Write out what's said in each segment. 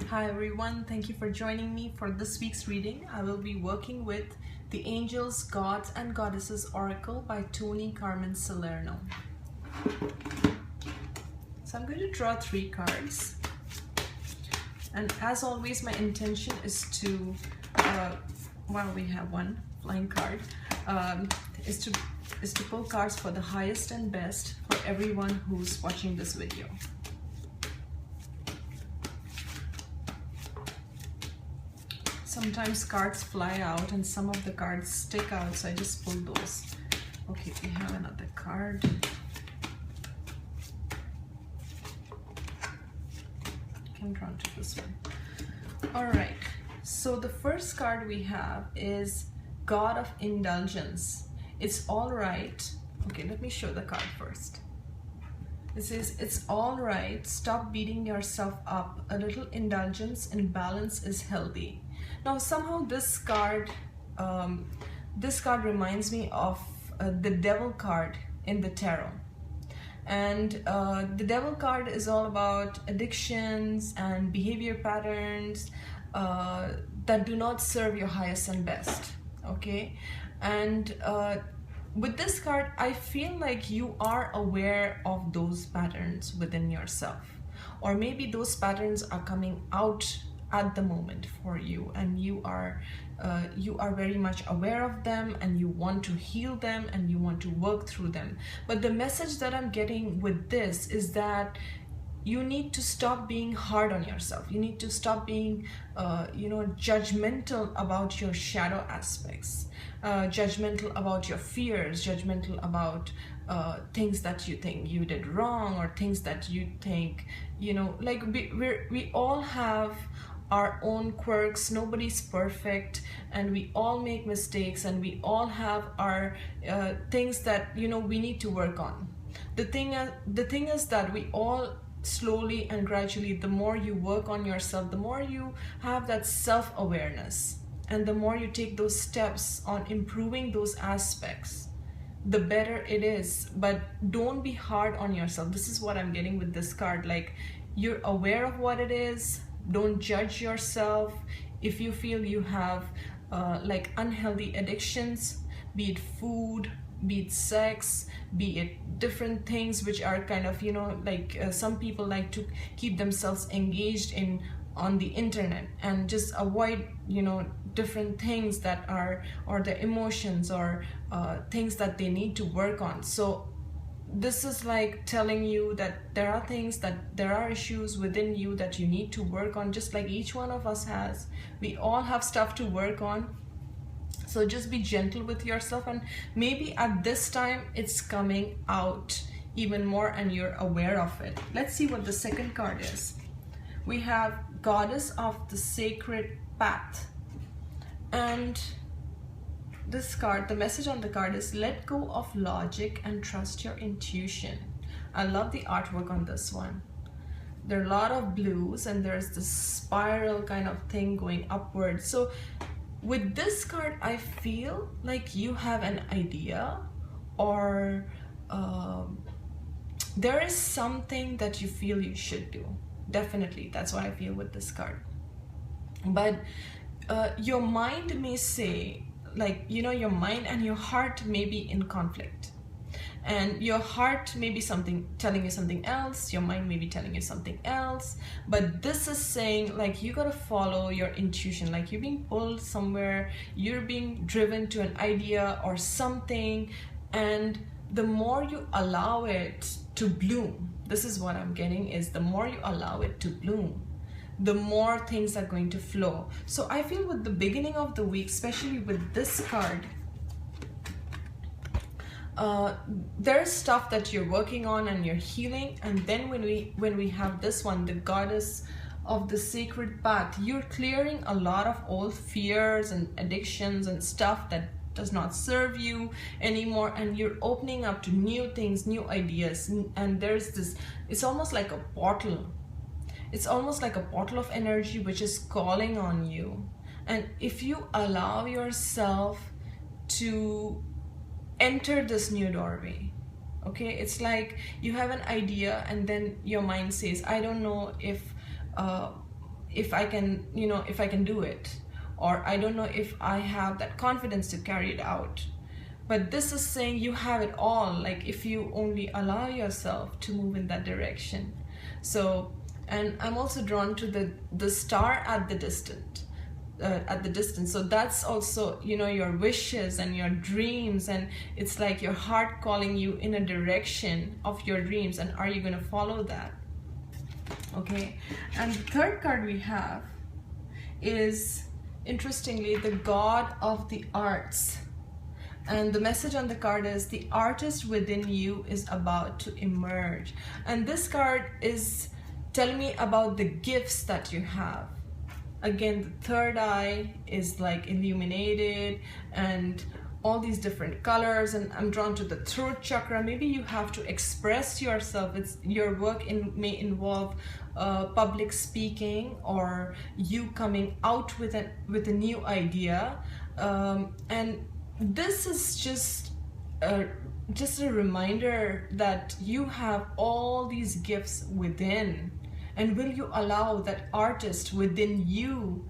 Hi everyone, thank you for joining me for this week's reading. I will be working with The Angels, Gods and Goddesses Oracle by Tony Carmen Salerno. So I'm going to draw 3 cards. And as always, my intention is to, while we have one flying card, is to pull cards for the highest and best for everyone who's watching this video. Sometimes cards fly out and some of the cards stick out, so I just pull those. Okay, we have another card. I'm drawn to this one. Alright, so the first card we have is God of Indulgence. It's alright. Okay, let me show the card first. It says, it's alright, stop beating yourself up. A little indulgence and balance is healthy. Now somehow this card reminds me of the Devil card in the tarot. And the Devil card is all about addictions and behavior patterns that do not serve your highest and best, okay? And with this card, I feel like you are aware of those patterns within yourself. Or maybe those patterns are coming out at the moment for you, and you are very much aware of them, and you want to heal them and you want to work through them. But the message that I'm getting with this is that you need to stop being hard on yourself. You need to stop being judgmental about your shadow aspects, judgmental about your fears, judgmental about things that you think you did wrong, or things that you think, like we all have our own quirks. Nobody's perfect, and we all make mistakes, and we all have our things that we need to work on. The thing is that we all slowly and gradually, the more you work on yourself, the more you have that self-awareness, and the more you take those steps on improving those aspects, the better it is. But don't be hard on yourself. This is what I'm getting with this card. Like, you're aware of what it is. Don't judge yourself. If you feel you have like unhealthy addictions, be it food, be it sex, be it different things which are kind of, some people like to keep themselves engaged on the internet and just avoid, different things that are, or the emotions, or things that they need to work on. So this is like telling you that there are things, that there are issues within you that you need to work on, just like each one of us has. We all have stuff to work on. So just be gentle with yourself, and maybe at this time it's coming out even more and you're aware of it. Let's see what the second card is. We have Goddess of the Sacred Path. And this card, the message on the card is, let go of logic and trust your intuition. I love the artwork on this one. There are a lot of blues, and there's this spiral kind of thing going upwards. So with this card, I feel like you have an idea, or there is something that you feel you should do. Definitely, that's what I feel with this card. But your mind may say, your mind and your heart may be in conflict, and your heart may be telling you something else, your mind may be telling you something else. But this is saying, like, you gotta follow your intuition. Like, you're being pulled somewhere, you're being driven to an idea or something, and the more you allow it to bloom, this is what I'm getting, is the more you allow it to bloom, the more things are going to flow. So I feel with the beginning of the week, especially with this card, there's stuff that you're working on and you're healing. And then when we have this one, the Goddess of the Sacred Path, you're clearing a lot of old fears and addictions and stuff that does not serve you anymore, and you're opening up to new things, new ideas. And there's this, it's almost like a portal. It's almost like a portal of energy which is calling on you. And if you allow yourself to enter this new doorway, okay, it's like you have an idea, and then your mind says, I don't know if if I can, if I can do it, or I don't know if I have that confidence to carry it out. But this is saying you have it all, like if you only allow yourself to move in that direction. So, and I'm also drawn to the star at the distance. So that's also, your wishes and your dreams, and it's like your heart calling you in a direction of your dreams, and are you going to follow that? Okay. And the third card we have is, interestingly, the God of the Arts. And the message on the card is the artist within you is about to emerge. And this card is telling me about the gifts that you have. Again, the third eye is like illuminated and all these different colors, and I'm drawn to the throat chakra. Maybe you have to express yourself. It's your work may involve public speaking, or you coming out with a new idea, and this is just a reminder that you have all these gifts within. And will you allow that artist within you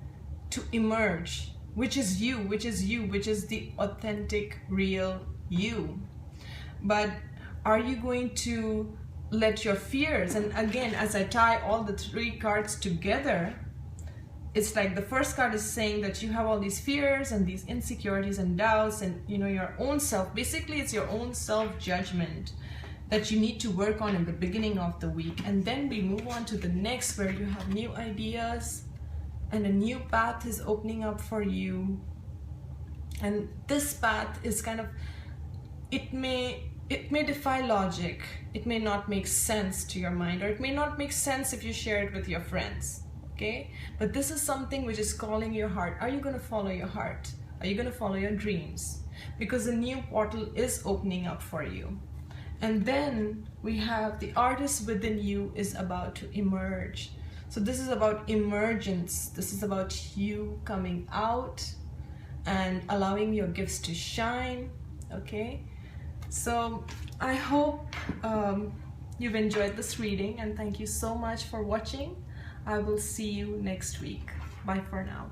to emerge, which is you, which is the authentic, real you? But are you going to let your fears, and again, as I tie all the three cards together, it's like the first card is saying that you have all these fears and these insecurities and doubts, and your own self, basically it's your own self-judgment that you need to work on in the beginning of the week. And then we move on to the next, where you have new ideas and a new path is opening up for you. And this path is kind of, it may defy logic, it may not make sense to your mind, or it may not make sense if you share it with your friends, okay? But this is something which is calling your heart. Are you going to follow your heart? Are you going to follow your dreams? Because a new portal is opening up for you. And then we have the artist within you is about to emerge. So this is about emergence. This is about you coming out and allowing your gifts to shine. Okay, so I hope you've enjoyed this reading, and thank you so much for watching. I will see you next week. Bye for now.